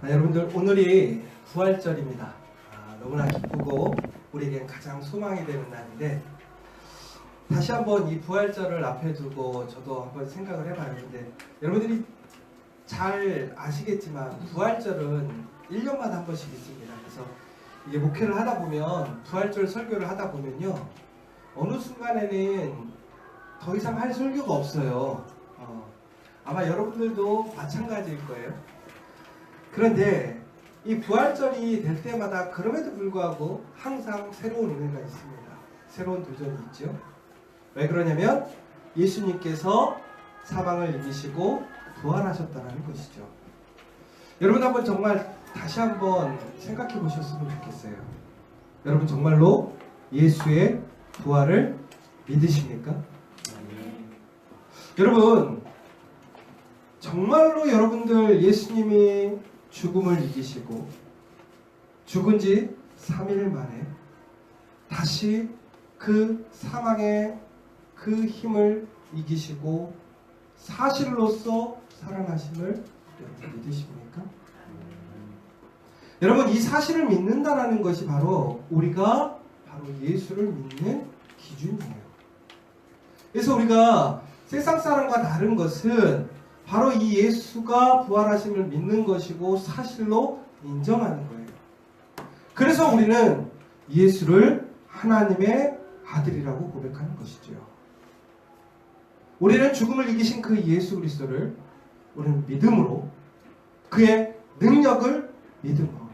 여러분들 오늘이 부활절입니다. 너무나 기쁘고 우리에겐 가장 소망이 되는 날인데 다시 한번 이 부활절을 앞에 두고 저도 한번 생각을 해봐요. 근데 여러분들이 잘 아시겠지만 부활절은 1년마다 한 번씩 있습니다. 그래서 이게 목회를 하다 보면 부활절 설교를 하다 보면요 어느 순간에는 더 이상 할 설교가 없어요. 아마 여러분들도 마찬가지일 거예요. 그런데 이 부활절이 될 때마다 그럼에도 불구하고 항상 새로운 은혜가 있습니다. 새로운 도전이 있죠. 왜 그러냐면 예수님께서 사방을 이기시고 부활하셨다는 것이죠. 여러분 한번 정말 다시 한번 생각해 보셨으면 좋겠어요. 여러분 정말로 예수의 부활을 믿으십니까? 여러분 정말로 여러분들 예수님이 죽음을 이기시고 죽은 지 3일 만에 다시 그 사망의 그 힘을 이기시고 사실로서 살아나심을 믿으십니까? 여러분 이 사실을 믿는다라는 것이 바로 우리가 바로 예수를 믿는 기준이에요. 그래서 우리가 세상 사람과 다른 것은 바로 이 예수가 부활하심을 믿는 것이고 사실로 인정하는 거예요. 그래서 우리는 예수를 하나님의 아들이라고 고백하는 것이죠. 우리는 죽음을 이기신 그 예수 그리스도를 우리는 믿음으로 그의 능력을 믿음으로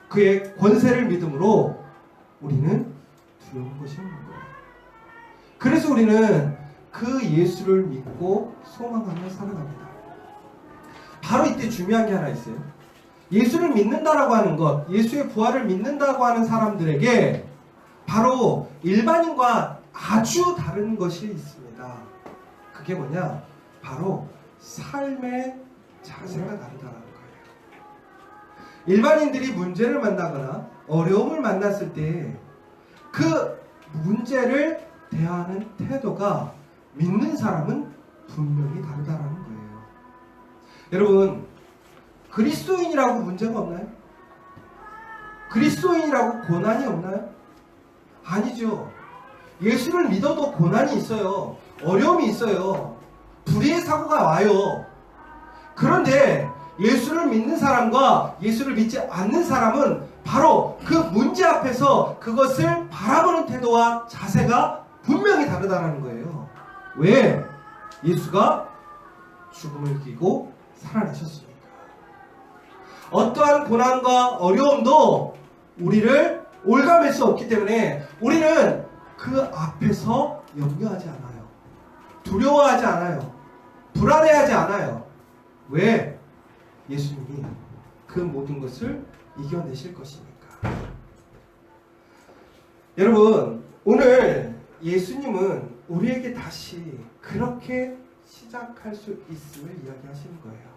그의 권세를 믿음으로 우리는 두려운 것이 없는 거예요. 그래서 우리는 그 예수를 믿고 소망하며 살아갑니다. 바로 이때 중요한 게 하나 있어요. 예수를 믿는다라고 하는 것, 예수의 부활을 믿는다고 하는 사람들에게 바로 일반인과 아주 다른 것이 있습니다. 그게 뭐냐? 바로 삶의 자세가 다르다는 거예요. 일반인들이 문제를 만나거나 어려움을 만났을 때 그 문제를 대하는 태도가 믿는 사람은 분명히 다르다는 거예요. 여러분 그리스도인이라고 문제가 없나요? 그리스도인이라고 고난이 없나요? 아니죠. 예수를 믿어도 고난이 있어요. 어려움이 있어요. 불의의 사고가 와요. 그런데 예수를 믿는 사람과 예수를 믿지 않는 사람은 바로 그 문제 앞에서 그것을 바라보는 태도와 자세가 분명히 다르다는 거예요. 왜? 예수가 죽음을 이기고 살아나셨습니까? 어떠한 고난과 어려움도 우리를 올가맬 수 없기 때문에 우리는 그 앞에서 염려하지 않아요. 두려워하지 않아요. 불안해하지 않아요. 왜? 예수님이 그 모든 것을 이겨내실 것이니까. 여러분 오늘 예수님은 우리에게 다시 그렇게 시작할 수 있음을 이야기하시는 거예요.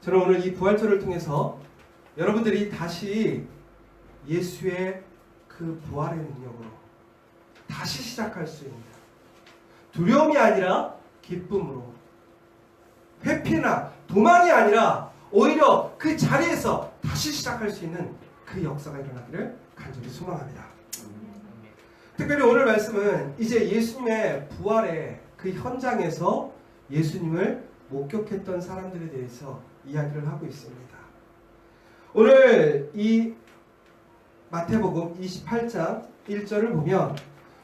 저는 오늘 이 부활절을 통해서 여러분들이 다시 예수의 그 부활의 능력으로 다시 시작할 수 있는 두려움이 아니라 기쁨으로 회피나 도망이 아니라 오히려 그 자리에서 다시 시작할 수 있는 그 역사가 일어나기를 간절히 소망합니다. 특별히 오늘 말씀은 이제 예수님의 부활의 그 현장에서 예수님을 목격했던 사람들에 대해서 이야기를 하고 있습니다. 오늘 이 마태복음 28장 1절을 보면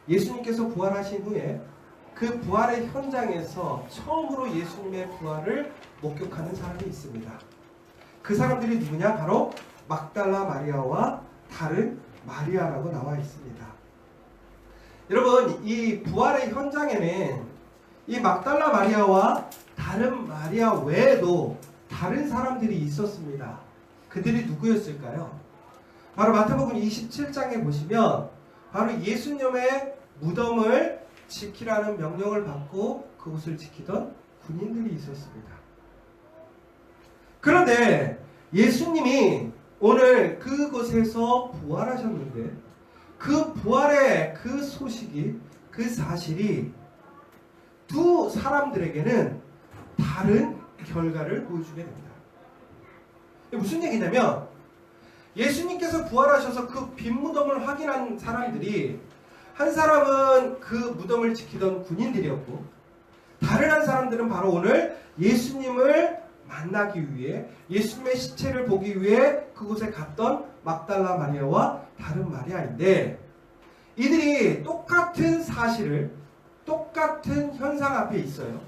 예수님께서 부활하신 후에 그 부활의 현장에서 처음으로 예수님의 부활을 목격하는 사람이 있습니다. 그 사람들이 누구냐? 바로 막달라 마리아와 다른 마리아라고 나와 있습니다. 여러분 이 부활의 현장에는 이 막달라 마리아와 다른 마리아 외에도 다른 사람들이 있었습니다. 그들이 누구였을까요? 바로 마태복음 27장에 보시면 바로 예수님의 무덤을 지키라는 명령을 받고 그곳을 지키던 군인들이 있었습니다. 그런데 예수님이 오늘 그곳에서 부활하셨는데 그 부활의 그 소식이 그 사실이 두 사람들에게는 다른 결과를 보여주게 됩니다. 무슨 얘기냐면 예수님께서 부활하셔서 그 빈 무덤을 확인한 사람들이 한 사람은 그 무덤을 지키던 군인들이었고 다른 한 사람들은 바로 오늘 예수님을 만나기 위해 예수님의 시체를 보기 위해 그곳에 갔던 막달라 마리아와 다른 마리아인데 이들이 똑같은 사실을 똑같은 현상 앞에 있어요.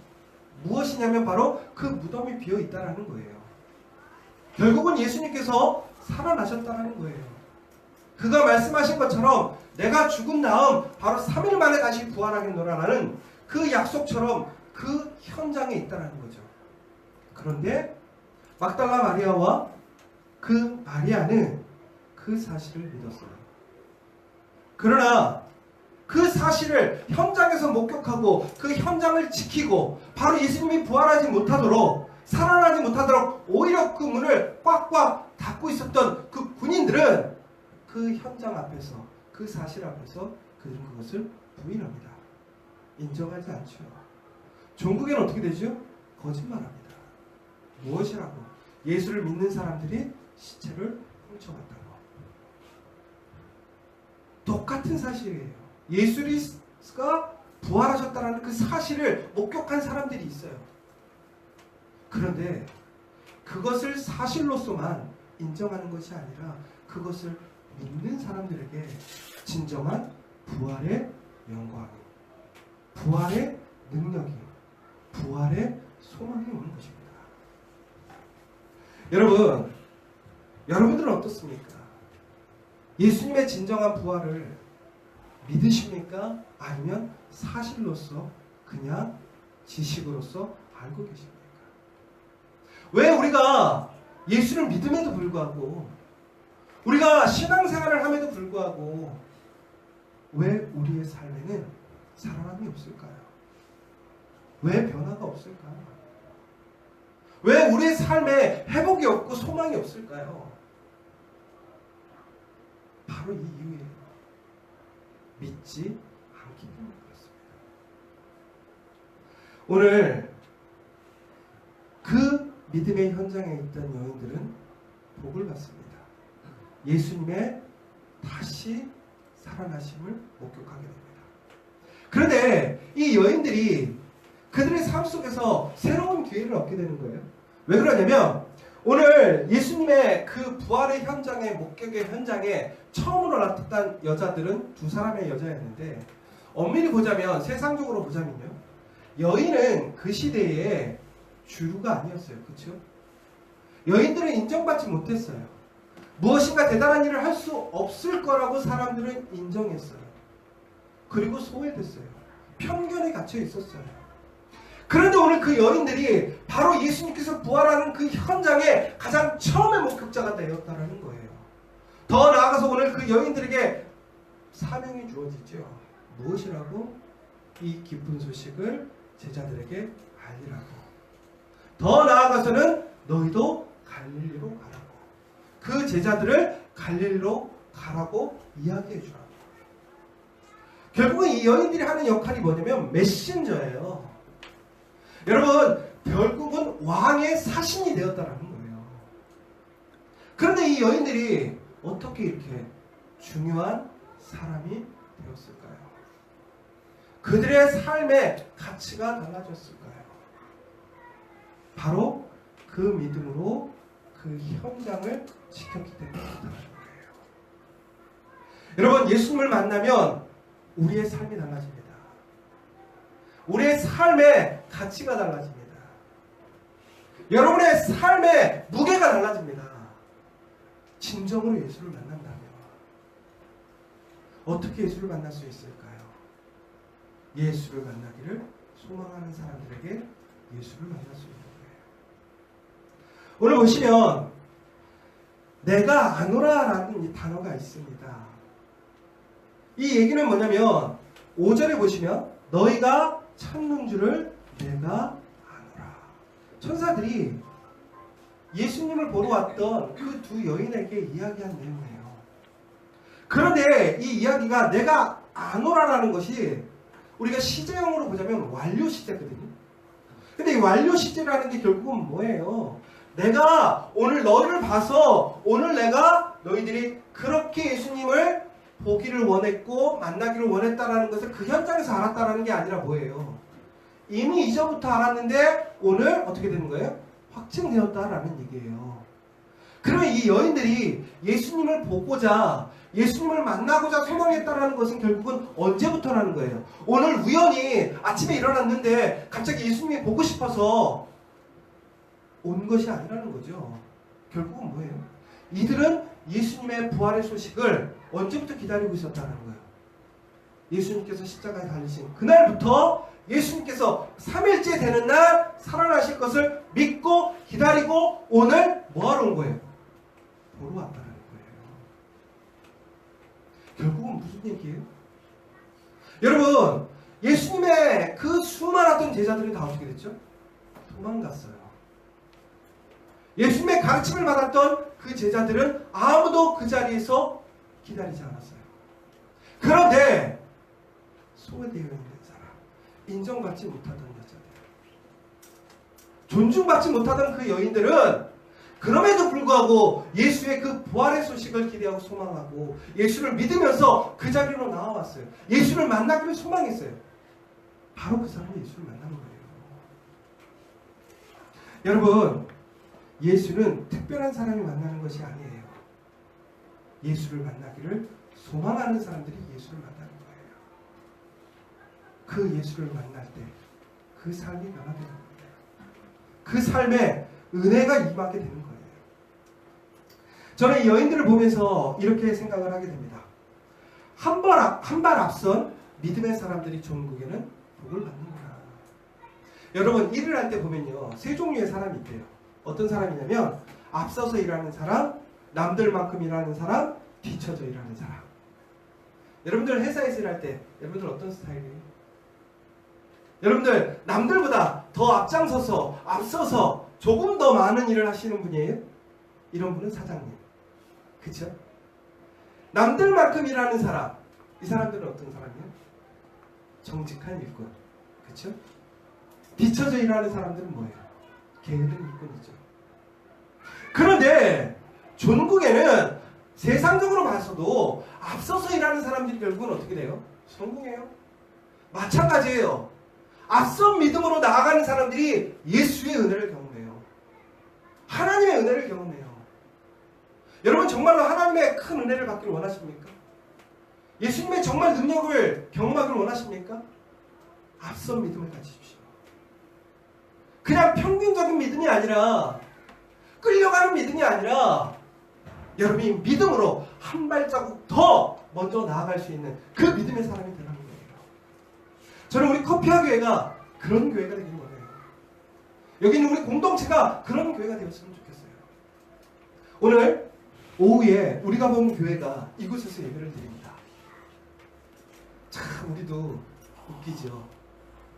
무엇이냐면 바로 그 무덤이 비어 있다는 거예요. 결국은 예수님께서 살아나셨다는 거예요. 그가 말씀하신 것처럼 내가 죽은 다음 바로 3일 만에 다시 부활하겠노라라는 그 약속처럼 그 현장에 있다는 거죠. 그런데 막달라 마리아와 그 마리아는 그 사실을 믿었어요. 그러나 그 사실을 현장에서 목격하고 그 현장을 지키고 바로 예수님이 부활하지 못하도록 살아나지 못하도록 오히려 그 문을 꽉꽉 닫고 있었던 그 군인들은 그 현장 앞에서 그 사실 앞에서 그것을 부인합니다. 인정하지 않죠. 종국에는 어떻게 되죠? 거짓말합니다. 무엇이라고? 예수를 믿는 사람들이 시체를 훔쳐갔다고. 똑같은 사실이에요. 예수가 부활하셨다는 그 사실을 목격한 사람들이 있어요. 그런데 그것을 사실로서만 인정하는 것이 아니라 그것을 믿는 사람들에게 진정한 부활의 영광이, 부활의 능력이, 부활의 소망이 오는 것입니다. 여러분들은 어떻습니까? 예수님의 진정한 부활을 믿으십니까? 아니면 사실로서 그냥 지식으로서 알고 계십니까? 왜 우리가 예수를 믿음에도 불구하고 우리가 신앙생활을 함에도 불구하고 왜 우리의 삶에는 살아남이 없을까요? 왜 변화가 없을까요? 왜 우리의 삶에 회복이 없고 소망이 없을까요? 바로 이 이유예요. 믿지 않기 때문에 그렇습니다. 오늘 그 믿음의 현장에 있던 여인들은 복을 받습니다. 예수님의 다시 살아나심을 목격하게 됩니다. 그런데 이 여인들이 그들의 삶 속에서 새로운 기회를 얻게 되는 거예요. 왜 그러냐면 오늘 예수님의 그 부활의 현장에, 목격의 현장에 처음으로 나타난 여자들은 두 사람의 여자였는데 엄밀히 보자면, 세상적으로 보자면요, 여인은 그 시대에 주류가 아니었어요. 그렇죠? 여인들은 인정받지 못했어요. 무엇인가 대단한 일을 할 수 없을 거라고 사람들은 인정했어요. 그리고 소외됐어요. 편견에 갇혀 있었어요. 그런데 오늘 그 여인들이 바로 예수님께서 부활하는 그 현장에 가장 처음의 목격자가 되었다는 거예요. 더 나아가서 오늘 그 여인들에게 사명이 주어지죠. 무엇이라고? 이 기쁜 소식을 제자들에게 알리라고. 더 나아가서는 너희도 갈릴리로 가라고. 그 제자들을 갈릴리로 가라고 이야기해 주라고. 결국은 이 여인들이 하는 역할이 뭐냐면 메신저예요. 여러분, 결국은 왕의 사신이 되었다라는 거예요. 그런데 이 여인들이 어떻게 이렇게 중요한 사람이 되었을까요? 그들의 삶의 가치가 달라졌을까요? 바로 그 믿음으로 그 현장을 지켰기 때문에 그렇다는 거예요. 여러분, 예수님을 만나면 우리의 삶이 달라집니다. 우리의 삶의 가치가 달라집니다. 여러분의 삶의 무게가 달라집니다. 진정으로 예수를 만난다면 어떻게 예수를 만날 수 있을까요? 예수를 만나기를 소망하는 사람들에게 예수를 만날 수 있는 거예요. 오늘 보시면 내가 아노라라는 이 단어가 있습니다. 이 얘기는 뭐냐면 5절에 보시면 너희가 찾는 줄을 내가 아노라. 천사들이 예수님을 보러 왔던 그 두 여인에게 이야기한 내용이에요. 그런데 이 이야기가 내가 아노라라는 것이 우리가 시제형으로 보자면 완료 시제거든요. 근데 이 완료 시제라는 게 결국은 뭐예요? 내가 오늘 너를 봐서 오늘 내가 너희들이 그렇게 예수님을 보기를 원했고 만나기를 원했다라는 것을 그 현장에서 알았다라는 게 아니라 뭐예요? 이미 이전부터 알았는데 오늘 어떻게 되는 거예요? 확증되었다라는 얘기예요. 그러면 이 여인들이 예수님을 보고자 예수님을 만나고자 소망했다라는 것은 결국은 언제부터라는 거예요? 오늘 우연히 아침에 일어났는데 갑자기 예수님이 보고 싶어서 온 것이 아니라는 거죠. 결국은 뭐예요? 이들은 예수님의 부활의 소식을 언제부터 기다리고 있었다는 거예요. 예수님께서 십자가에 달리신 그날부터 예수님께서 3일째 되는 날 살아나실 것을 믿고 기다리고 오늘 뭐하러 온 거예요? 보러 왔다는 거예요. 결국은 무슨 얘기예요? 여러분, 예수님의 그 수많았던 제자들이 다 어떻게 됐죠? 도망갔어요. 예수님의 가르침을 받았던 그 제자들은 아무도 그 자리에서 기다리지 않았어요. 그런데 소외되어 있는 사람, 인정받지 못하던 여자들, 존중받지 못하던 그 여인들은 그럼에도 불구하고 예수의 그 부활의 소식을 기대하고 소망하고 예수를 믿으면서 그 자리로 나와왔어요. 예수를 만나기를 소망했어요. 바로 그 사람이 예수를 만나는 거예요. 여러분, 예수는 특별한 사람이 만나는 것이 아니에요. 예수를 만나기를 소망하는 사람들이 예수를 만나는 거예요. 그 예수를 만날 때 그 삶이 변하게 되는 거예요. 그 삶에 은혜가 임하게 되는 거예요. 저는 이 여인들을 보면서 이렇게 생각을 하게 됩니다. 한 발 앞선 믿음의 사람들이 천국에는 복을 받는구나. 여러분, 일을 할 때 보면요, 세 종류의 사람이 있대요. 어떤 사람이냐면 앞서서 일하는 사람, 남들만큼 일하는 사람, 뒤쳐져 일하는 사람. 여러분들 회사에서 일할 때 여러분들 어떤 스타일이에요? 여러분들 남들보다 더 앞장서서 앞서서 조금 더 많은 일을 하시는 분이에요? 이런 분은 사장님. 그쵸? 남들만큼 일하는 사람, 이 사람들은 어떤 사람이에요? 정직한 일꾼. 그쵸? 뒤쳐져 일하는 사람들은 뭐예요? 게으른 일꾼이죠. 그런데 전국에는 세상적으로 봐서도 앞서서 일하는 사람들이 결국은 어떻게 돼요? 성공해요. 마찬가지예요. 앞선 믿음으로 나아가는 사람들이 예수의 은혜를 경험해요. 하나님의 은혜를 경험해요. 여러분, 정말로 하나님의 큰 은혜를 받기를 원하십니까? 예수님의 정말 능력을 경험하기를 원하십니까? 앞선 믿음을 가지십시오. 그냥 평균적인 믿음이 아니라, 끌려가는 믿음이 아니라, 여러분이 믿음으로 한 발자국 더 먼저 나아갈 수 있는 그 믿음의 사람이 되라는 거예요. 저는 우리 커피아 교회가 그런 교회가 되길 원해요. 여기 있는 우리 공동체가 그런 교회가 되었으면 좋겠어요. 오늘 오후에 우리가 본 교회가 이곳에서 예배를 드립니다. 참 우리도 웃기죠.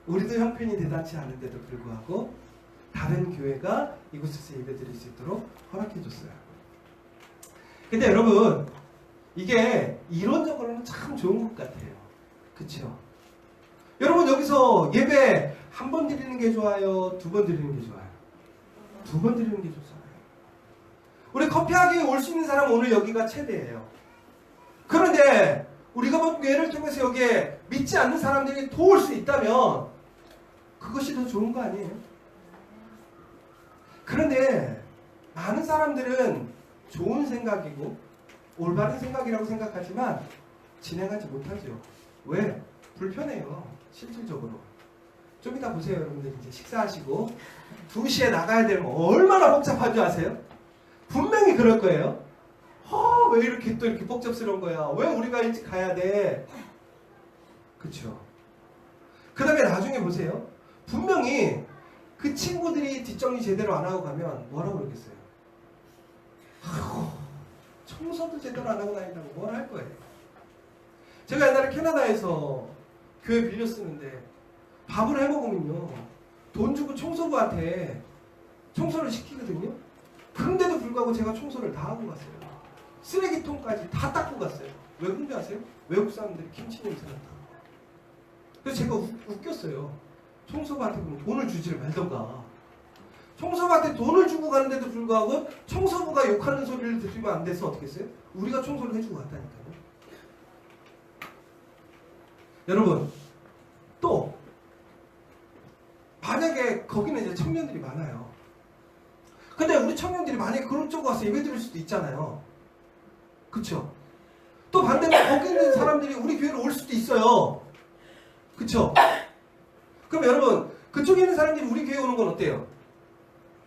우리도 형편이 대단치 않은데도 불구하고 다른 교회가 이곳에서 예배 드릴 수 있도록 허락해 줬어요. 근데 여러분, 이게 이론적으로는 참 좋은 것 같아요. 그쵸? 여러분, 여기서 예배 한 번 드리는 게 좋아요? 두 번 드리는 게 좋아요? 두 번 드리는 게 좋잖아요. 우리 커피하기에 올 수 있는 사람은 오늘 여기가 최대예요. 그런데 우리가 본 교회를 통해서 여기에 믿지 않는 사람들이 더 올 수 있다면 그것이 더 좋은 거 아니에요? 그런데 많은 사람들은 좋은 생각이고 올바른 생각이라고 생각하지만 진행하지 못하죠. 왜? 불편해요. 실질적으로. 좀 이따 보세요. 여러분들 이제 식사하시고 2시에 나가야 되면 얼마나 복잡한 줄 아세요? 분명히 그럴 거예요. 왜 이렇게 또 이렇게 복잡스러운 거야? 왜 우리가 일찍 가야 돼? 그쵸? 그 다음에 나중에 보세요. 분명히 그 친구들이 뒷정리 제대로 안 하고 가면 뭐라고 그러겠어요? 청소도 제대로 안 하고 다닌다고 뭘 할 거예요? 제가 옛날에 캐나다에서 교회 빌려 쓰는데 밥을 해먹으면요, 돈 주고 청소부한테 청소를 시키거든요. 그런데도 불구하고 제가 청소를 다 하고 갔어요. 쓰레기통까지 다 닦고 갔어요. 왜 그런지 아세요? 외국 사람들이 김치 냄새 난다고. 그래서 제가 웃겼어요. 청소부한테 그럼 돈을 주지를 말던가. 청소부한테 돈을 주고 가는데도 불구하고 청소부가 욕하는 소리를 들으면 안 돼서 어떻게 했어요? 우리가 청소를 해주고 갔다니까요. 여러분, 또 만약에 거기는 이제 청년들이 많아요. 근데 우리 청년들이 만약에 그런 쪽 와서 예배 드릴 수도 있잖아요. 그쵸? 또 반대로 거기 있는 사람들이 우리 교회로 올 수도 있어요. 그쵸? 그럼 여러분, 그쪽에 있는 사람들이 우리 교회에 오는 건 어때요?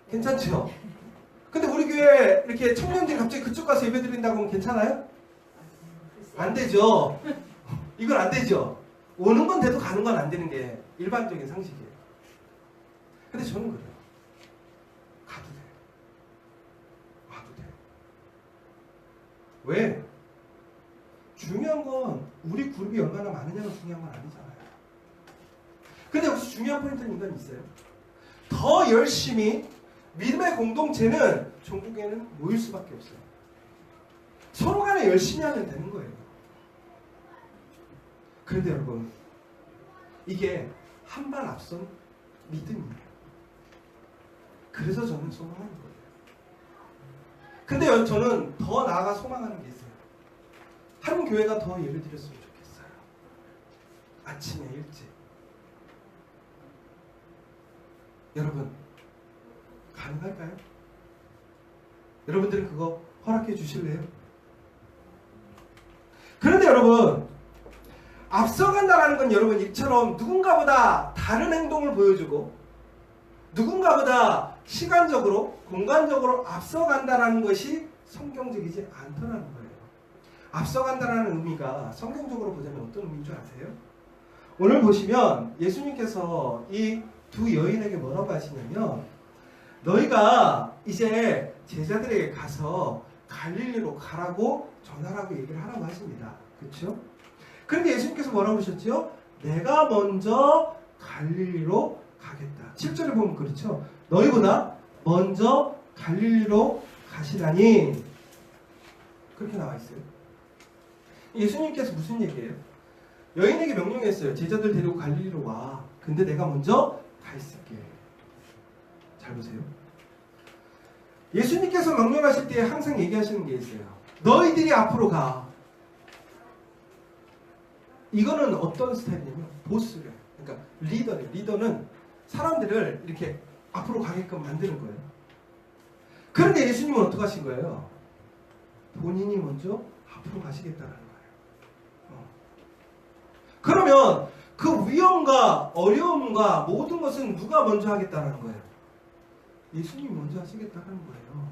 괜찮죠? 근데 우리 교회 이렇게 청년들이 갑자기 그쪽 가서 예배 드린다고 하면 괜찮아요? 안 되죠. 이건 안 되죠. 오는 건 돼도 가는 건 안 되는 게 일반적인 상식이에요. 근데 저는 그래요. 가도 돼. 와도 돼. 왜? 중요한 건 우리 그룹이 얼마나 많으냐가 중요한 건 아니잖아요. 근데 여기서 중요한 포인트는 이건 있어요. 더 열심히 믿음의 공동체는 전국에는 모일 수밖에 없어요. 서로 간에 열심히 하면 되는 거예요. 그런데 여러분, 이게 한 발 앞선 믿음이에요. 그래서 저는 소망하는 거예요. 근데 저는 더 나아가 소망하는 게 있어요. 한 교회가 더 예를 드렸으면 좋겠어요. 아침에 일찍. 여러분, 가능할까요? 여러분들은 그거 허락해 주실래요? 그런데 여러분, 앞서간다는 건 여러분 이처럼 누군가보다 다른 행동을 보여주고 누군가보다 시간적으로, 공간적으로 앞서간다는 것이 성경적이지 않더라는 거예요. 앞서간다는 의미가 성경적으로 보자면 어떤 의미인 줄 아세요? 오늘 보시면 예수님께서 이 두 여인에게 뭐라고 하시냐면, 너희가 이제 제자들에게 가서 갈릴리로 가라고 전하라고 얘기를 하라고 하십니다. 그렇죠? 그런데 예수님께서 뭐라고 하셨죠? 내가 먼저 갈릴리로 가겠다. 7절에 보면 그렇죠. 너희보다 먼저 갈릴리로 가시라니. 그렇게 나와 있어요. 예수님께서 무슨 얘기예요? 여인에게 명령했어요. 제자들 데리고 갈릴리로 와. 근데 내가 먼저 가 있을게. 잘 보세요. 예수님께서 명령하실 때 항상 얘기하시는 게 있어요. 너희들이 앞으로 가. 이거는 어떤 스타일이냐면 보스를, 그러니까 리더래요. 리더는 사람들을 이렇게 앞으로 가게끔 만드는 거예요. 그런데 예수님은 어떻게 하신 거예요? 본인이 먼저 앞으로 가시겠다는 거예요. 그러면 그 위험과 어려움과 모든 것은 누가 먼저 하겠다는 거예요? 예수님이 먼저 하시겠다는 거예요.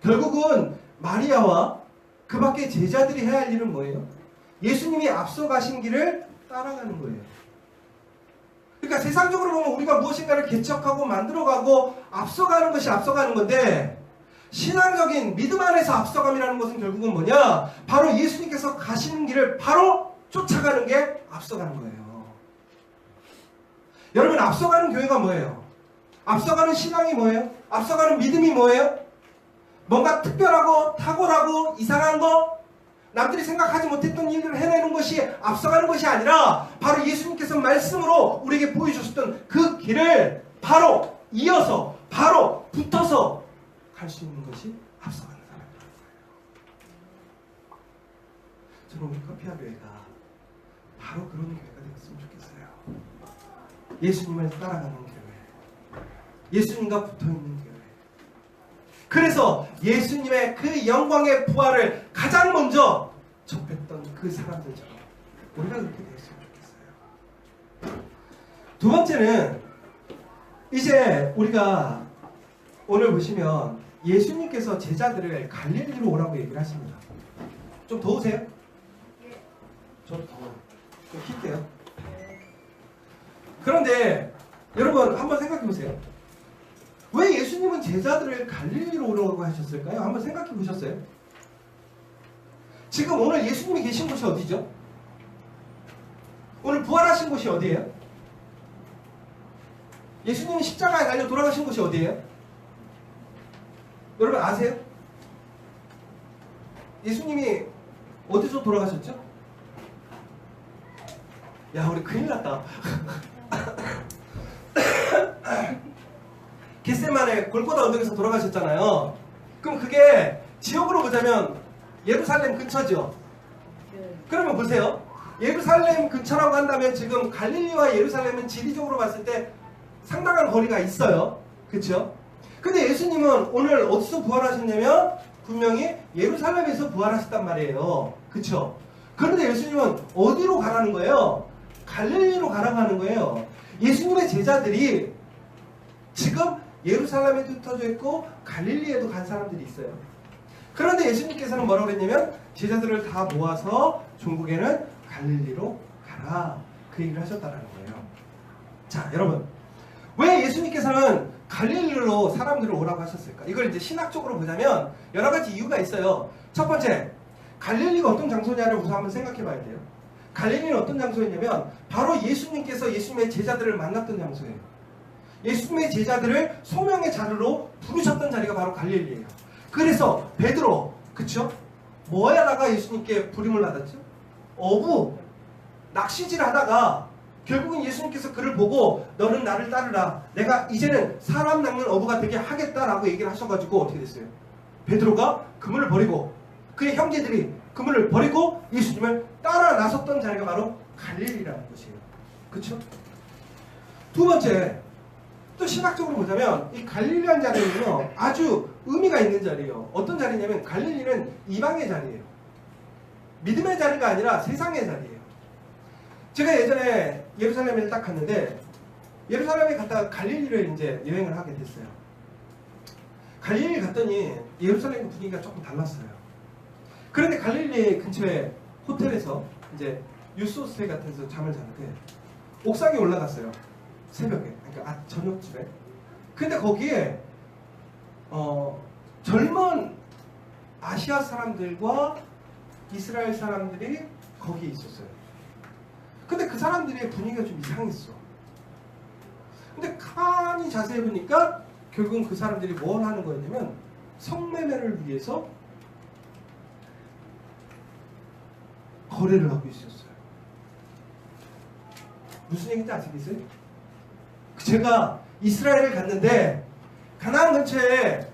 결국은 마리아와 그 밖에 제자들이 해야 할 일은 뭐예요? 예수님이 앞서 가신 길을 따라가는 거예요. 그러니까 세상적으로 보면 우리가 무엇인가를 개척하고 만들어가고 앞서가는 것이 앞서가는 건데, 신앙적인 믿음 안에서 앞서감이라는 것은 결국은 뭐냐? 바로 예수님께서 가시는 길을 바로 쫓아가는 게 앞서가는 거예요. 여러분, 앞서가는 교회가 뭐예요? 앞서가는 신앙이 뭐예요? 앞서가는 믿음이 뭐예요? 뭔가 특별하고 탁월하고 이상한 거, 남들이 생각하지 못했던 일들을 해내는 것이 앞서가는 것이 아니라 바로 예수님께서 말씀으로 우리에게 보여주셨던 그 길을 바로 이어서, 바로 붙어서 갈 수 있는 것이 앞서가는 사람이라는 거예요. 저는 우리 커피아 교회가 바로 그런 교회가 되었으면 좋겠어요. 예수님을 따라가는 교회, 예수님과 붙어있는 교회. 그래서 예수님의 그 영광의 부활을 가장 먼저 접했던 그 사람들처럼 우리가 그렇게 되었으면 좋겠어요. 두 번째는, 이제 우리가 오늘 보시면 예수님께서 제자들을 갈릴리로 오라고 얘기를 하십니다. 좀 더우세요? 저도 더워요. 좀 킬게요. 그런데 여러분 한번 생각해 보세요. 왜 예수님은 제자들을 갈릴리로 오라고 하셨을까요? 한번 생각해 보셨어요? 지금 오늘 예수님이 계신 곳이 어디죠? 오늘 부활하신 곳이 어디예요? 예수님이 십자가에 달려 돌아가신 곳이 어디예요? 여러분 아세요? 예수님이 어디서 돌아가셨죠? 야, 우리 큰일 났다. 겟세마네 골고다 언덕에서 돌아가셨잖아요. 그럼 그게 지역으로 보자면 예루살렘 근처죠. 그러면 보세요. 예루살렘 근처라고 한다면 지금 갈릴리와 예루살렘은 지리적으로 봤을 때 상당한 거리가 있어요. 그렇죠? 근데 예수님은 오늘 어디서 부활하셨냐면 분명히 예루살렘에서 부활하셨단 말이에요. 그렇죠? 그런데 예수님은 어디로 가라는 거예요? 갈릴리로 가라고 하는 거예요. 예수님의 제자들이 지금 예루살렘에도 흩어져 있고 갈릴리에도 간 사람들이 있어요. 그런데 예수님께서는 뭐라고 그랬냐면 제자들을 다 모아서 종국에는 갈릴리로 가라, 그 얘기를 하셨다는 거예요. 자, 여러분, 왜 예수님께서는 갈릴리로 사람들을 오라고 하셨을까? 이걸 이제 신학적으로 보자면 여러 가지 이유가 있어요. 첫 번째, 갈릴리가 어떤 장소냐를 우선 한번 생각해 봐야 돼요. 갈릴리는 어떤 장소였냐면 바로 예수님께서 예수님의 제자들을 만났던 장소예요. 예수님의 제자들을 소명의 자리로 부르셨던 자리가 바로 갈릴리예요. 그래서 베드로, 그쵸? 뭐 하다가 예수님께 부림을 받았죠? 어부, 낚시질 하다가 결국은 예수님께서 그를 보고 너는 나를 따르라, 내가 이제는 사람 낚는 어부가 되게 하겠다라고 얘기를 하셔가지고 어떻게 됐어요? 베드로가 그물을 버리고 그의 형제들이 그물을 버리고 예수님을 따라 나섰던 자리가 바로 갈릴리라는 곳이에요. 그쵸? 두 번째, 또 신학적으로 보자면 이 갈릴리라는 자리는요 아주 의미가 있는 자리예요. 어떤 자리냐면 갈릴리는 이방의 자리예요. 믿음의 자리가 아니라 세상의 자리예요. 제가 예전에 예루살렘에 딱 갔는데 예루살렘에 갔다가 갈릴리를 이제 여행을 하게 됐어요. 갈릴리 갔더니 예루살렘 분위기가 조금 달랐어요. 그런데 갈릴리 근처에 호텔에서 이제 유스호스텔 같은 데서 잠을 자는데 옥상에 올라갔어요. 새벽에, 그러니까 저녁쯤에. 근데 거기에 젊은 아시아 사람들과 이스라엘 사람들이 거기에 있었어요. 근데 그 사람들의 분위기가 좀 이상했어. 근데 가만히 자세히 보니까 결국은 그 사람들이 뭘 하는 거였냐면 성매매를 위해서 거래를 하고 있었어요. 무슨 얘기인지 아시겠어요? 제가 이스라엘을 갔는데 가나안 근처에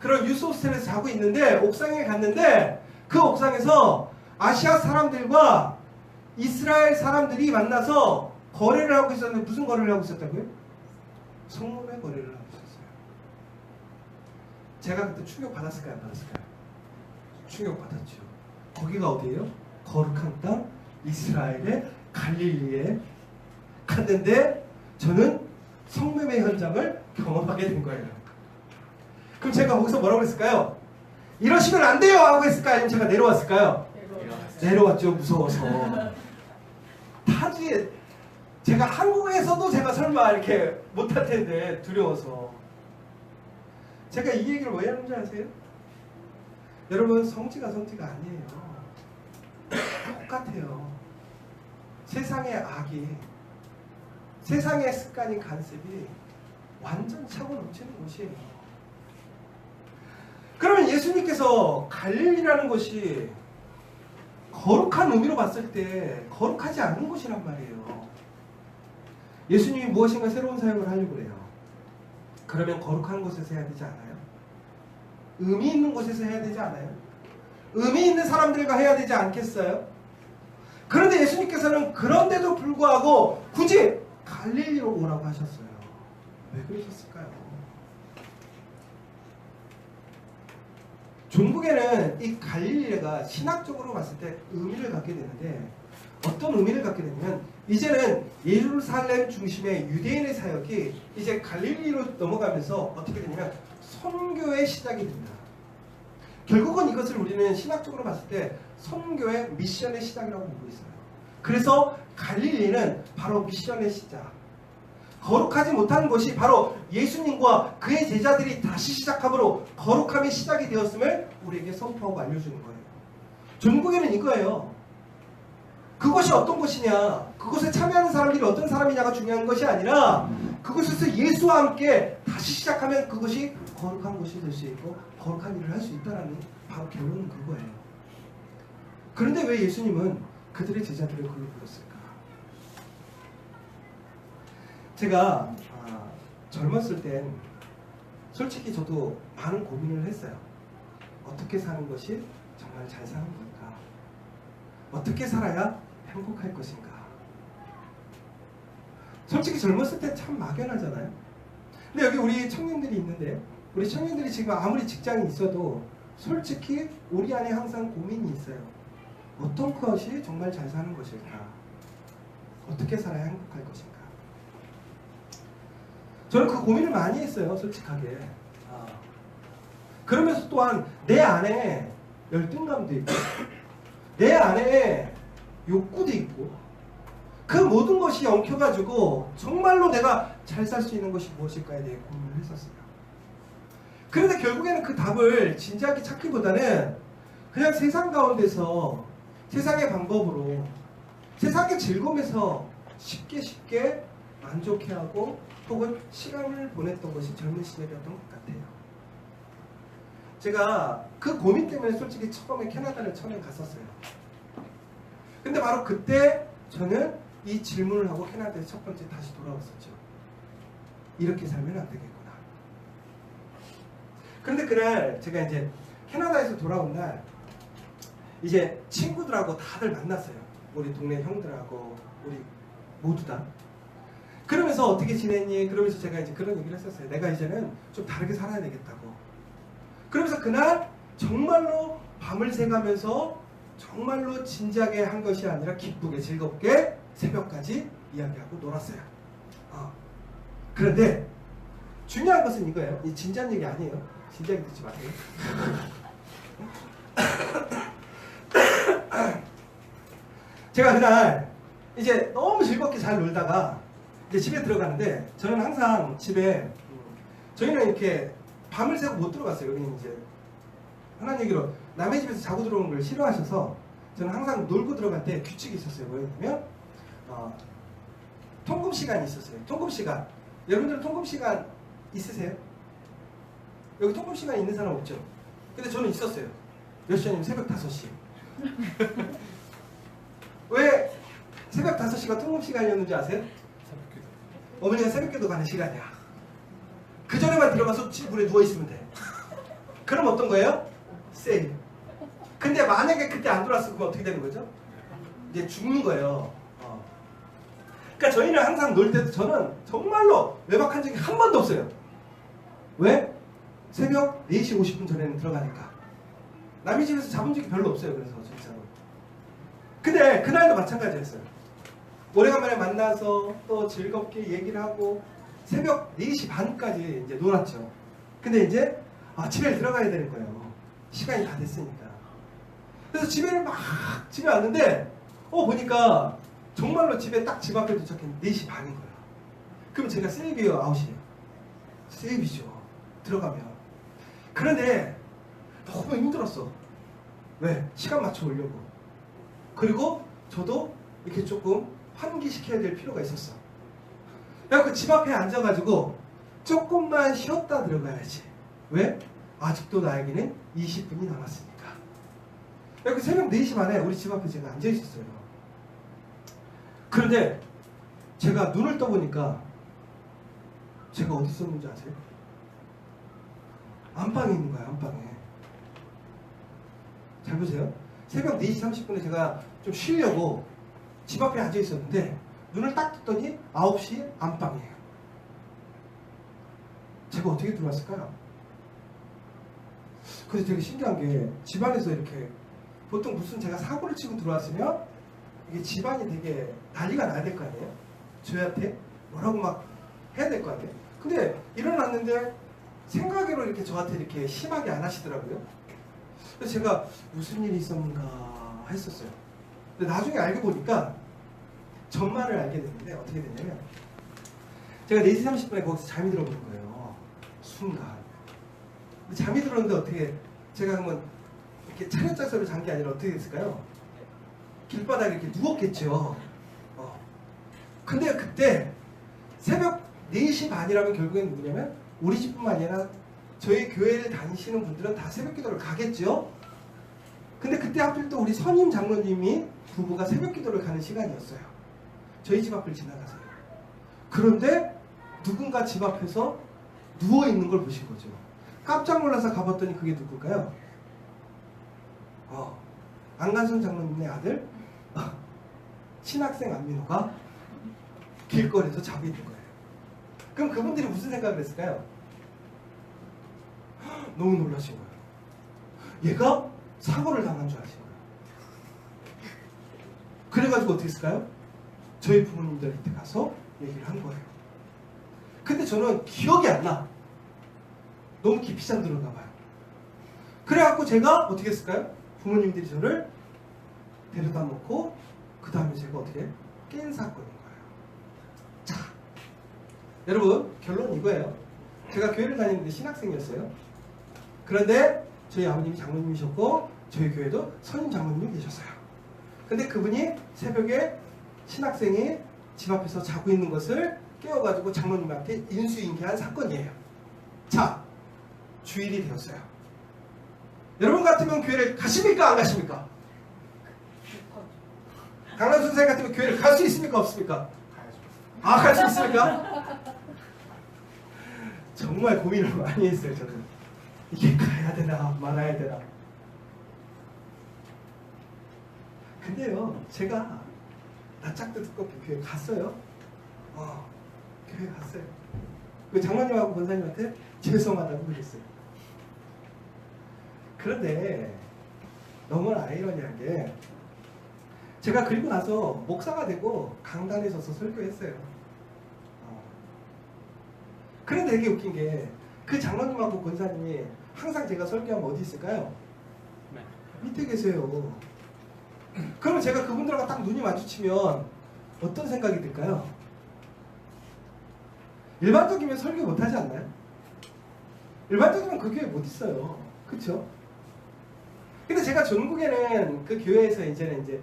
그런 유스호스텔에서 자고 있는데 옥상에 갔는데 그 옥상에서 아시아 사람들과 이스라엘 사람들이 만나서 거래를 하고 있었는데 무슨 거래를 하고 있었다고요? 성매매 거래를 하고 있었어요. 제가 그때 충격받았을까요? 안 받았을까요? 충격받았죠. 거기가 어디예요? 거룩한 땅 이스라엘의 갈릴리에 갔는데 저는 성매매 현장을 경험하게 된 거예요. 그럼 제가 거기서 뭐라고 했을까요? 이러시면 안 돼요! 하고 했을까요? 아니면 제가 내려왔을까요? 내려왔죠. 무서워서. 타지에 제가 한국에서도 제가 설마 이렇게 못할 텐데 두려워서. 제가 이 얘기를 왜 하는지 아세요? 여러분, 성지가 아니에요. 똑같아요. 세상의 악이, 세상의 습관인 간섭이 완전 차고 넘치는 곳이에요. 그러면 예수님께서 갈릴리라는 곳이 거룩한 의미로 봤을 때 거룩하지 않은 곳이란 말이에요. 예수님이 무엇인가 새로운 사역을 하려고 그래요. 그러면 거룩한 곳에서 해야 되지 않아요? 의미 있는 곳에서 해야 되지 않아요? 의미 있는 사람들과 해야 되지 않겠어요? 그런데 예수님께서는 그런데도 불구하고 굳이 갈릴리로 오라고 하셨어요. 왜 그러셨을까요? 종국에는 이 갈릴리가 신학적으로 봤을 때 의미를 갖게 되는데 어떤 의미를 갖게 되냐면 이제는 예루살렘 중심의 유대인의 사역이 이제 갈릴리로 넘어가면서 어떻게 되냐면 선교의 시작이 됩니다. 결국은 이것을 우리는 신학적으로 봤을 때 선교의 미션의 시작이라고 보고 있어요. 그래서 갈릴리는 바로 미션의 시작, 거룩하지 못한 것이 바로 예수님과 그의 제자들이 다시 시작함으로 거룩함의 시작이 되었음을 우리에게 선포하고 알려주는 거예요. 종국에는 이거예요. 그것이 어떤 것이냐, 그것에 참여하는 사람들이 어떤 사람이냐가 중요한 것이 아니라 그곳에서 예수와 함께 다시 시작하면 그것이 거룩한 곳이 될 수 있고 거룩한 일을 할 수 있다는 바로 결론은 그거예요. 그런데 왜 예수님은 그들의 제자들을 그걸 불렀을까? 제가 젊었을 땐 솔직히 저도 많은 고민을 했어요. 어떻게 사는 것이 정말 잘 사는 걸까? 어떻게 살아야 행복할 것인가? 솔직히 젊었을 때 참 막연하잖아요. 근데 여기 우리 청년들이 있는데, 우리 청년들이 지금 아무리 직장이 있어도 솔직히 우리 안에 항상 고민이 있어요. 어떤 것이 정말 잘 사는 것일까? 어떻게 살아야 행복할 것인가? 저는 그 고민을 많이 했어요, 솔직하게. 그러면서 또한 내 안에 열등감도 있고, 내 안에 욕구도 있고, 그 모든 것이 엉켜가지고 정말로 내가 잘 살 수 있는 것이 무엇일까에 대해 고민을 했었어요. 그런데 결국에는 그 답을 진지하게 찾기보다는 그냥 세상 가운데서 세상의 방법으로, 세상의 즐거움에서 쉽게 만족해하고 혹은 시간을 보냈던 것이 젊은 시절이었던 것 같아요. 제가 그 고민 때문에 솔직히 처음에 캐나다를 처음에 갔었어요. 근데 바로 그때 저는 이 질문을 하고 캐나다에 첫 번째 다시 돌아왔었죠. 이렇게 살면 안 되겠구나. 그런데 그날 제가 이제 캐나다에서 돌아온 날 이제 친구들하고 다들 만났어요. 우리 동네 형들하고 우리 모두 다. 그러면서 어떻게 지냈니? 그러면서 제가 이제 그런 얘기를 했었어요. 내가 이제는 좀 다르게 살아야 되겠다고. 그러면서 그날 정말로 밤을 새가면서 정말로 진지하게 한 것이 아니라 기쁘게 즐겁게 새벽까지 이야기하고 놀았어요. 그런데 중요한 것은 이거예요. 이 진지한 얘기 아니에요. 진지하게 듣지 마세요. 제가 그날 이제 너무 즐겁게 잘 놀다가 이제 집에 들어가는데, 저는 항상 집에 저희는 이렇게 밤을 새고 못 들어갔어요. 여기는 이제 흔한 얘기로 남의 집에서 자고 들어오는 걸 싫어하셔서 저는 항상 놀고 들어갈 때 규칙이 있었어요. 뭐였냐면 통금 시간이 있었어요. 통금 시간. 여러분들 통금 시간 있으세요? 여기 통금 시간 있는 사람 없죠? 근데 저는 있었어요. 몇 시냐면 새벽 5시. 왜 새벽 5시가 통금 시간이었는지 아세요? 어머니가 새벽기도 가는 시간이야. 그 전에만 들어가서 물에 누워있으면 돼. 그럼 어떤 거예요? 세일. 근데 만약에 그때 안 들어왔으면 어떻게 되는 거죠? 이제 죽는 거예요. 그러니까 저희는 항상 놀 때도 저는 정말로 외박한 적이 한 번도 없어요. 왜? 새벽 4시 50분 전에는 들어가니까. 남의 집에서 자본 적이 별로 없어요. 그래서 진짜로. 근데 그날도 마찬가지였어요. 오래간만에 만나서 또 즐겁게 얘기를 하고 새벽 4시 반까지 이제 놀았죠. 근데 이제 집에 들어가야 되는 거예요. 시간이 다 됐으니까. 그래서 집에 왔는데 보니까 정말로 집에 딱 집 앞에 도착했는데 4시 반인 거예요. 그럼 제가 세이비요, 아웃이에요. 세이비죠. 들어가면. 그런데 너무 힘들었어. 왜? 시간 맞춰 오려고. 그리고 저도 이렇게 조금 환기시켜야 될 필요가 있었어. 그래서 집 앞에 앉아가지고 조금만 쉬었다 들어가야지. 왜? 아직도 나에게는 20분이 남았으니까. 그래서 새벽 4시 반에 우리 집 앞에 제가 앉아있었어요. 그런데 제가 눈을 떠보니까 제가 어디 있었는지 아세요? 안방에 있는 거예요. 안방에. 잘 보세요. 새벽 4시 30분에 제가 좀 쉬려고 집 앞에 앉아 있었는데 눈을 딱 떴더니 9시 안방이에요. 제가 어떻게 들어왔을까요? 그래서 되게 신기한 게 집안에서 이렇게 보통 무슨 제가 사고를 치고 들어왔으면 이게 집안이 되게 난리가 나야 될 거 아니에요? 저한테 뭐라고 막 해야 될 거 아니에요? 근데 일어났는데 생각으로 이렇게 저한테 이렇게 심하게 안 하시더라고요. 그래서 제가 무슨 일이 있었는가 했었어요. 근데 나중에 알고 보니까 전말을 알게 됐는데 어떻게 됐냐면 제가 4시 30분에 거기서 잠이 들어버린 거예요. 순간. 근데 잠이 들었는데 어떻게 제가 그러면 이렇게 차렷자세로 잔 게 아니라 어떻게 됐을까요? 길바닥에 이렇게 누웠겠죠. 근데 그때 새벽 4시 반이라면 결국엔 누구냐면 우리 집뿐만 아니라 저희 교회를 다니시는 분들은 다 새벽 기도를 가겠죠. 근데 그때 하필 또 우리 선임 장로님이 부부가 새벽 기도를 가는 시간이었어요. 저희 집 앞을 지나가세요. 그런데 누군가 집 앞에서 누워있는 걸 보신 거죠. 깜짝 놀라서 가봤더니 그게 누굴까요? 안간순 장로님의 아들 신학생 안민호가 길거리에서 자고 있는 거예요. 그럼 그분들이 무슨 생각을 했을까요? 너무 놀라신 거예요. 얘가 사고를 당한 줄 아신 거예요. 그래가지고 어떻게 했을까요? 저희 부모님들한테 가서 얘기를 한 거예요. 근데 저는 기억이 안 나. 너무 깊이 잠들었나 봐요. 그래갖고 제가 어떻게 했을까요? 부모님들이 저를 데려다 놓고 그 다음에 제가 어떻게 깬 사건인 거예요. 자, 여러분 결론은 이거예요. 제가 교회를 다니는데 신학생이었어요. 그런데 저희 아버님이 장로님이셨고 저희 교회도 선임 장로님이 계셨어요. 근데 그분이 새벽에 신학생이 집 앞에서 자고 있는 것을 깨워가지고 장로님한테 인수인계한 사건이에요. 자, 주일이 되었어요. 여러분 같으면 교회를 가십니까? 안 가십니까? 강남 선생 같으면 교회를 갈 수 있습니까? 없습니까? 아, 갈 수 있습니까? 정말 고민을 많이 했어요. 저는 이게 가야 되나 말아야 되나. 근데요, 제가 낯짝도 두껍게 교회 갔어요. 교회 갔어요. 그 장로님하고 권사님한테 죄송하다고 그랬어요. 그런데 너무나 아이러니한 게 제가 그리고 나서 목사가 되고 강단에 서서 설교했어요. 그런데 되게 웃긴 게 그 장로님하고 권사님이 항상 제가 설교하면 어디 있을까요? 네. 밑에 계세요. 그러면 제가 그분들과 딱 눈이 마주치면 어떤 생각이 들까요? 일반적이면 설교 못하지 않나요? 일반적이면 그 교회 못 있어요. 그쵸? 근데 제가 전국에는 그 교회에서 이제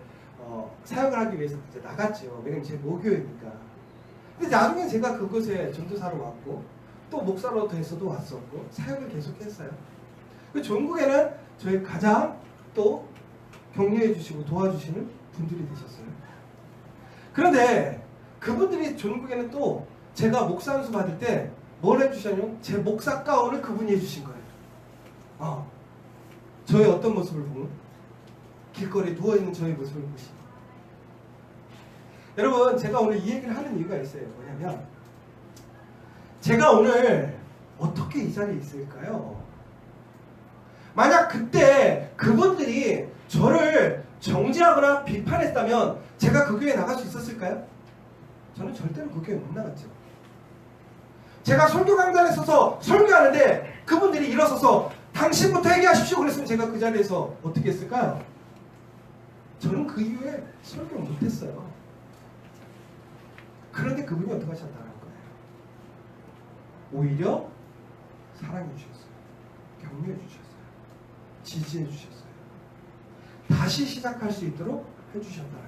사역을 하기 위해서 이제 나갔죠. 왜냐면 제 모교회니까. 근데 나중에 제가 그곳에 전도사로 왔고 또 목사로 돼서도 왔었고 사역을 계속했어요. 그 전국에는 저희 가장 또 격려해 주시고 도와주시는 분들이 되셨어요. 그런데 그분들이 전국에는 또 제가 목사 안수 받을 때 뭘 해주셨냐면 제 목사 가운을 그분이 해주신 거예요. 저의 어떤 모습을 보면 길거리에 누워있는 저의 모습을 보시고. 여러분 제가 오늘 이 얘기를 하는 이유가 있어요. 뭐냐면 제가 오늘 어떻게 이 자리에 있을까요? 만약 그때 그분들이 저를 정죄하거나 비판했다면 제가 그 교회에 나갈 수 있었을까요? 저는 절대로 그 교회에 못 나갔죠. 제가 설교 강단에 서서 설교하는데 그분들이 일어서서 당신부터 얘기하십시오 그랬으면 제가 그 자리에서 어떻게 했을까요? 저는 그 이후에 설교 못했어요. 그런데 그분이 어떻게 하셨다는 거예요? 오히려 사랑해 주셨어요. 격려해 주셨어요. 지지해 주셨어요. 다시 시작할 수 있도록 해주셨다는 거예요.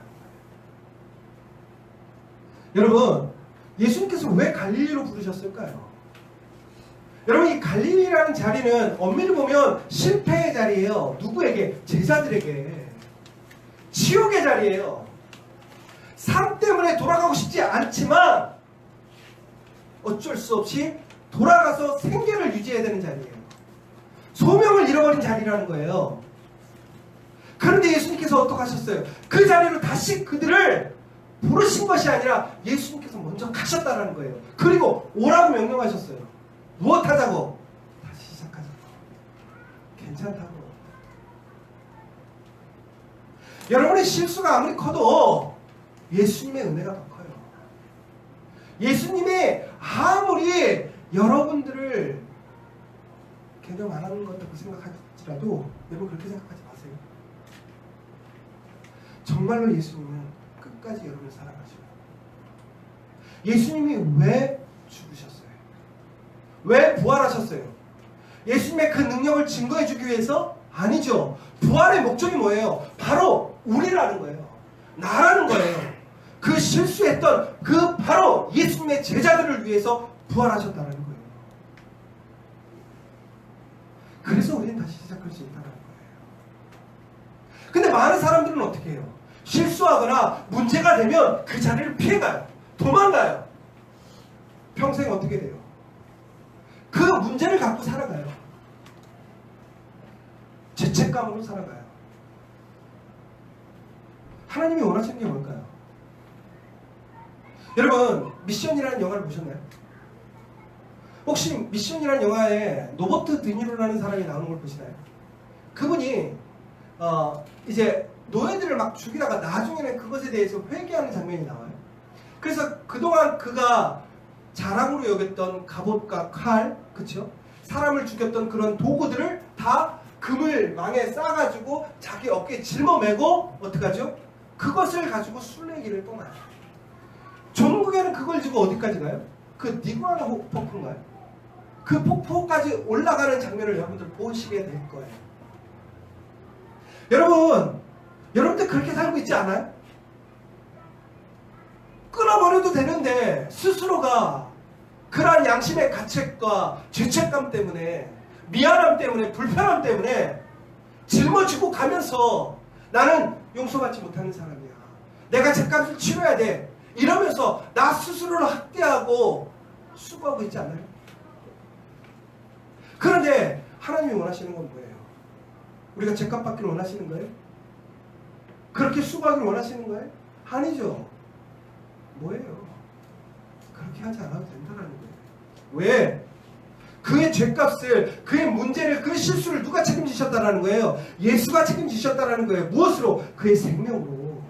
여러분, 예수님께서 왜 갈릴리로 부르셨을까요? 여러분, 이 갈릴리라는 자리는 엄밀히 보면 실패의 자리예요. 누구에게? 제자들에게. 지옥의 자리예요. 삶 때문에 돌아가고 싶지 않지만 어쩔 수 없이 돌아가서 생계를 유지해야 되는 자리예요. 소명을 잃어버린 자리라는 거예요. 그런데 예수님께서 어떻게 하셨어요? 그 자리로 다시 그들을 부르신 것이 아니라 예수님께서 먼저 가셨다는 거예요. 그리고 오라고 명령하셨어요. 무엇하자고? 다시 시작하자고. 괜찮다고. 여러분의 실수가 아무리 커도 예수님의 은혜가 더 커요. 예수님이 아무리 여러분들을 개념 안 하는 것 같다고 생각할지라도 여러분 그렇게 생각하지 마세요. 정말로 예수님은 끝까지 여러분을 사랑하시고 예수님이 왜 죽으셨어요? 왜 부활하셨어요? 예수님의 그 능력을 증거해 주기 위해서? 아니죠. 부활의 목적이 뭐예요? 바로 우리라는 거예요. 나라는 거예요. 그 실수했던 그 바로 예수님의 제자들을 위해서 부활하셨다는 거예요. 그래서 우리는 다시 시작할 수 있다는 거예요. 근데 많은 사람들은 어떻게 해요? 실수하거나 문제가 되면 그 자리를 피해가요. 도망가요. 평생 어떻게 돼요? 그 그 문제를 갖고 살아가요. 죄책감으로 살아가요. 하나님이 원하시는 게 뭘까요? 여러분, 미션이라는 영화를 보셨나요? 혹시 미션이라는 영화에 로버트 드니로라는 사람이 나오는 걸 보시나요? 그분이 이제 노예들을 막 죽이다가 나중에는 그것에 대해서 회개하는 장면이 나와요. 그래서 그동안 그가 자랑으로 여겼던 갑옷과 칼, 그쵸? 사람을 죽였던 그런 도구들을 다 그물망에 싸가지고 자기 어깨에 짊어매고 어떡하죠? 그것을 가지고 순례길을 떠나요. 종국에는 그걸 가지고 어디까지 가요? 그 니구아나 폭포인가요? 그 폭포까지 올라가는 장면을 여러분들 보시게 될 거예요. 여러분들 그렇게 살고 있지 않아요? 끊어버려도 되는데 스스로가 그러한 양심의 가책과 죄책감 때문에, 미안함 때문에, 불편함 때문에 짊어지고 가면서 나는 용서받지 못하는 사람이야, 내가 죄값을 치러야 돼, 이러면서 나 스스로를 학대하고 수고하고 있지 않나요? 그런데 하나님이 원하시는 건 뭐예요? 우리가 죄값 받기를 원하시는 거예요? 그렇게 수고하기를 원하시는 거예요? 아니죠. 뭐예요? 그렇게 하지 않아도 된다는 거예요. 왜? 그의 죄값을, 그의 문제를, 그의 실수를 누가 책임지셨다라는 거예요? 예수가 책임지셨다라는 거예요. 무엇으로? 그의 생명으로.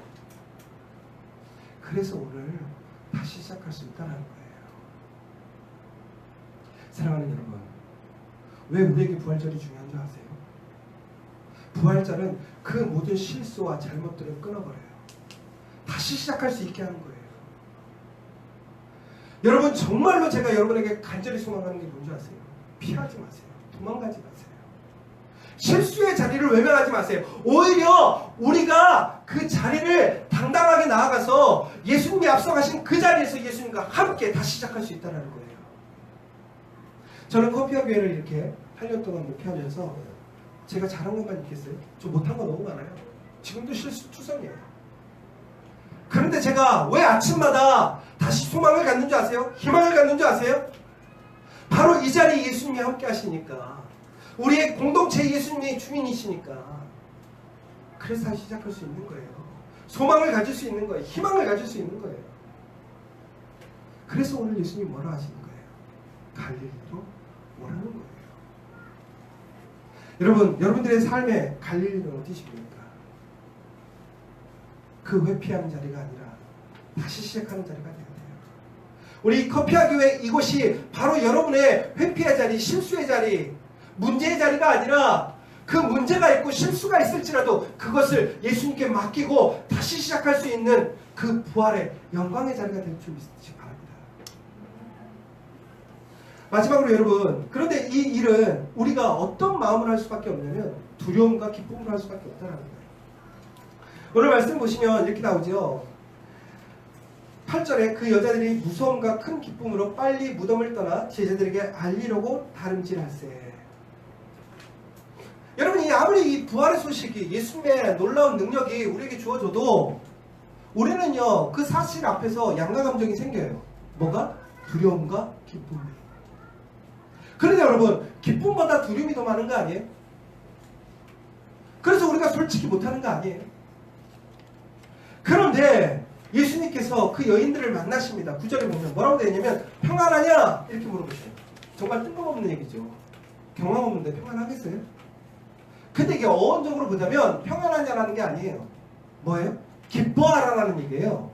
그래서 오늘 다시 시작할 수 있다는 거예요. 사랑하는 여러분, 왜 우리에게 부활절이 중요한 줄 아세요? 부활절은 그 모든 실수와 잘못들을 끊어버려요. 다시 시작할 수 있게 하는 거예요. 여러분, 정말로 제가 여러분에게 간절히 소망하는 게 뭔지 아세요? 피하지 마세요. 도망가지 마세요. 실수의 자리를 외면하지 마세요. 오히려 우리가 그 자리를 당당하게 나아가서 예수님이 앞서가신 그 자리에서 예수님과 함께 다시 시작할 수 있다는 거예요. 저는 커피와 교회를 이렇게 8년 동안 목회하면서 제가 잘한 것만 있겠어요? 저 못한 거 너무 많아요. 지금도 실수투성이에요. 그런데 제가 왜 아침마다 다시 소망을 갖는 줄 아세요? 희망을 갖는 줄 아세요? 바로 이 자리에 예수님이 함께 하시니까, 우리의 공동체 예수님이 주인이시니까, 그래서 다시 시작할 수 있는 거예요. 소망을 가질 수 있는 거예요. 희망을 가질 수 있는 거예요. 그래서 오늘 예수님이 뭐라 하시는 거예요? 갈릴리로 오라는 거예요. 여러분들의 삶의 갈릴리는 어디십니까? 그 회피하는 자리가 아니라 다시 시작하는 자리가 되어야 돼요. 우리 커피와 교회 이곳이 바로 여러분의 회피의 자리, 실수의 자리, 문제의 자리가 아니라 그 문제가 있고 실수가 있을지라도 그것을 예수님께 맡기고 다시 시작할 수 있는 그 부활의 영광의 자리가 될 줄 믿으시기 바랍니다. 마지막으로 여러분, 그런데 이 일은 우리가 어떤 마음을 할 수밖에 없냐면 두려움과 기쁨으로 할 수밖에 없다는 거예요. 오늘 말씀 보시면 이렇게 나오죠. 8절에 그 여자들이 무서움과 큰 기쁨으로 빨리 무덤을 떠나 제자들에게 알리려고 다름질할세. 여러분이 아무리 이 부활의 소식이, 예수님의 놀라운 능력이 우리에게 주어져도 우리는요, 그 사실 앞에서 양가 감정이 생겨요. 뭐가? 두려움과 기쁨이. 그런데 여러분, 기쁨보다 두려움이 더 많은 거 아니에요? 그래서 우리가 솔직히 못하는 거 아니에요? 그런데 예수님께서 그 여인들을 만나십니다. 9절에 보면 뭐라고 되어 있냐면 평안하냐? 이렇게 물어보세요. 정말 뜬금없는 얘기죠. 경험 없는데 평안하겠어요? 근데 이게 어원적으로 보자면 평안하냐라는 게 아니에요. 뭐예요? 기뻐하라는 얘기예요.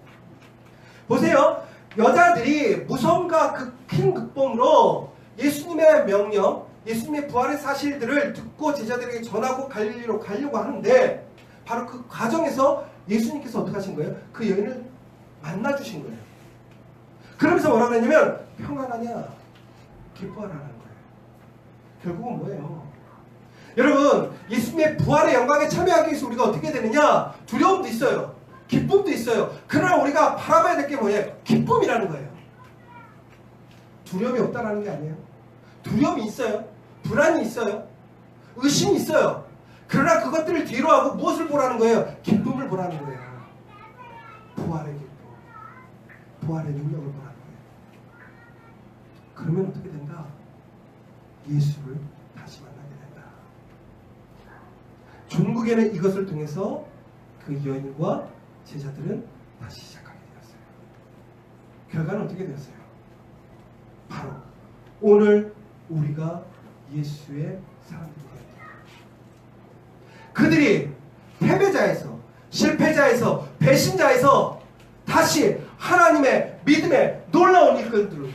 보세요. 여자들이 무서움과 큰 극범으로 예수님의 명령, 예수님의 부활의 사실들을 듣고 제자들에게 전하고 갈릴리로 가려고 하는데, 바로 그 과정에서 예수님께서 어떻게 하신 거예요? 그 여인을 만나주신 거예요. 그러면서 뭐라고 했냐면 평안하냐? 기뻐하라는 거예요. 결국은 뭐예요? 여러분, 예수님의 부활의 영광에 참여하기 위해서 우리가 어떻게 되느냐? 두려움도 있어요. 기쁨도 있어요. 그러나 우리가 바라봐야 될 게 뭐예요? 기쁨이라는 거예요. 두려움이 없다라는 게 아니에요. 두려움이 있어요. 불안이 있어요. 의심이 있어요. 그러나 그것들을 뒤로 하고 무엇을 보라는 거예요? 기쁨을 보라는 거예요. 부활의 기쁨. 부활의 능력을 보라는 거예요. 그러면 어떻게 된다? 예수를 다시 만나게 된다. 종국에는 이것을 통해서 그 여인과 제자들은 다시 시작하게 되었어요. 결과는 어떻게 되었어요? 바로 오늘 우리가 예수의 사람들이 되었다. 그들이 패배자에서, 실패자에서, 배신자에서 다시 하나님의 믿음의 놀라운 일꾼들로,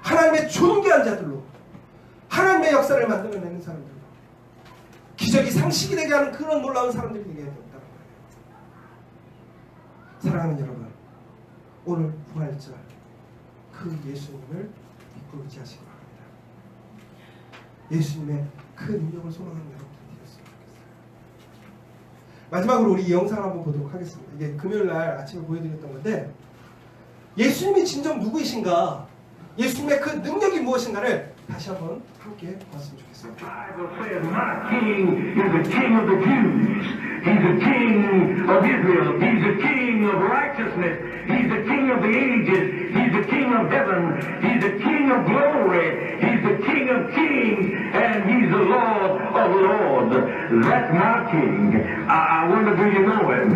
하나님의 존귀한 자들로, 하나님의 역사를 만들어내는 사람들로, 기적이 상식이 되게 하는 그런 놀라운 사람들이 되게 되었다는 거예요. 사랑하는 여러분, 오늘 부활절 그 예수님을 믿고 의지하시기 바랍니다. 예수님의 그 능력을 소망하는 여러분들이 되었으면 좋겠어요. 마지막으로 우리 이 영상을 한번 보도록 하겠습니다. 이게 금요일날 아침에 보여드렸던 건데, 예수님이 진정 누구이신가, 예수님의 그 능력이 무엇인가를 다시 한번 함께 봤으면 좋겠습니다. Bible says, my king is the king of the Jews. He's the king of Israel. He's the king of righteousness. He's the king of the ages. He's the king of heaven. He's the king of glory. He's the king of kings. And he's the Lord of lords. That's my king. I wonder, do you know him?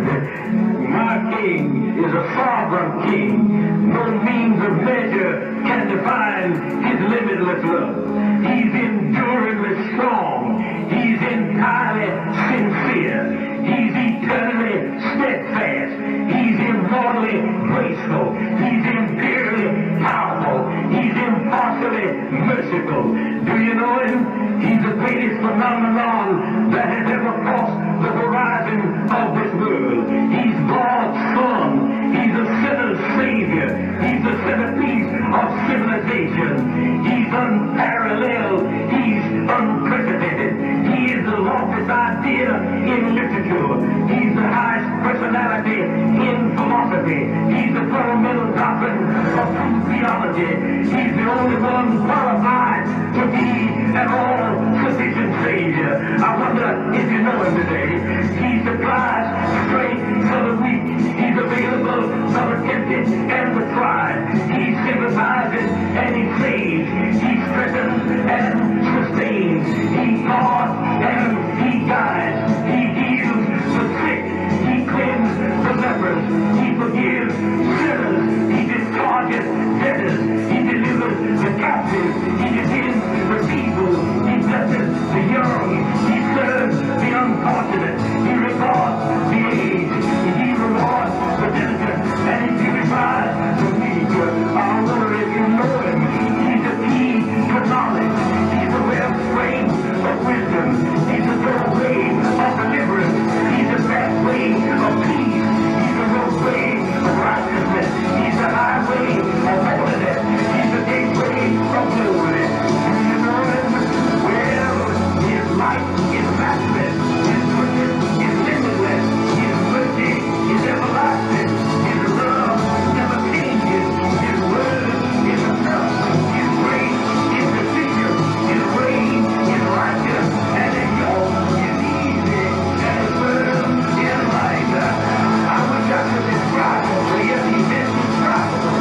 My king is a sovereign king. No means of measure can define his limitless love. He's enduringly strong. He's entirely sincere. He's eternally steadfast. He's immortally graceful. He's imperially powerful. He's impartially merciful. Do you know him? He's the greatest phenomenon that has ever crossed the horizon of this world. He's God's Son. He's a sinner's Savior. He's the centerpiece of civilization. He's unparalleled. He's unprecedented. He is the loftiest idea in literature. He's the highest personality in philosophy. He's the fundamental doctrine of true theology. He's the only one qualified to be an all-sufficient Savior. I wonder if you know him today. He supplies strength for the weak. He's available for the tempted and the tried. He sympathizes and he saves. He strengthens and sustains. He guards and he guides. He heals the sick. He cleanses the lepers. He forgives sinners. He discharges debtors. He delivers the captives. He defends the people. He blesses the young. He serves the unfortunate. He regards the aged. He rewards the diligent. And he purifies the meek. I wonder if you know him. He's the key to knowledge. He's the wellspring of wisdom. He's the doorway of deliverance. He's the pathway of peace. He's the roadway of righteousness. He's the highway of holiness. He's the gateway of glory. Do you know him? Well, his light is matchless. His goodness is limitless. His mercy is everlasting. His love never changes. His word is enough. His grace is sufficient. His reign is righteous. And his yoke is easy. And his burden is light. I wish I could describe him, but yet he's indescribable.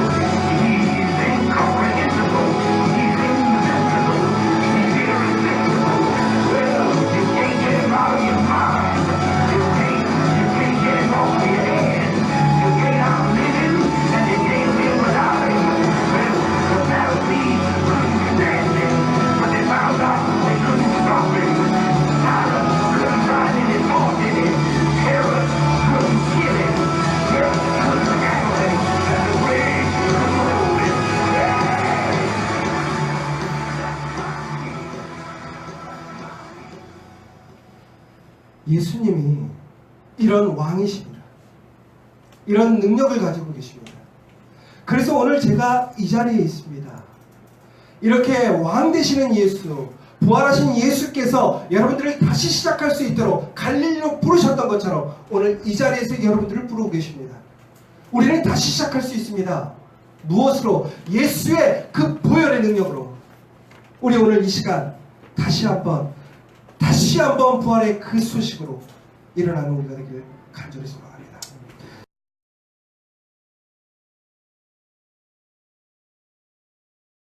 He's incomprehensible. He's invincible. He's irresistible. Well, you can't get him out of your mind. You can't get him off your head. You can't outlive him, and you can't live without him. Well, the Pharisees couldn't stand him, but they found out they couldn't stop him. Pilate couldn't find any fault in him. Herod couldn't kill him. Death couldn't handle him. And the way to hold him. 예수님이 이런 왕이십니다. 이런 능력을 가지고 계십니다. 그래서 오늘 제가 이 자리에 있습니다. 이렇게 왕 되시는 예수, 부활하신 예수께서 여러분들을 다시 시작할 수 있도록 갈릴리로 부르셨던 것처럼 오늘 이 자리에서 여러분들을 부르고 계십니다. 우리는 다시 시작할 수 있습니다. 무엇으로? 예수의 그 보혈의 능력으로. 우리 오늘 이 시간 다시 한번 부활의 그 소식으로 일어나는 우리가 되길 간절히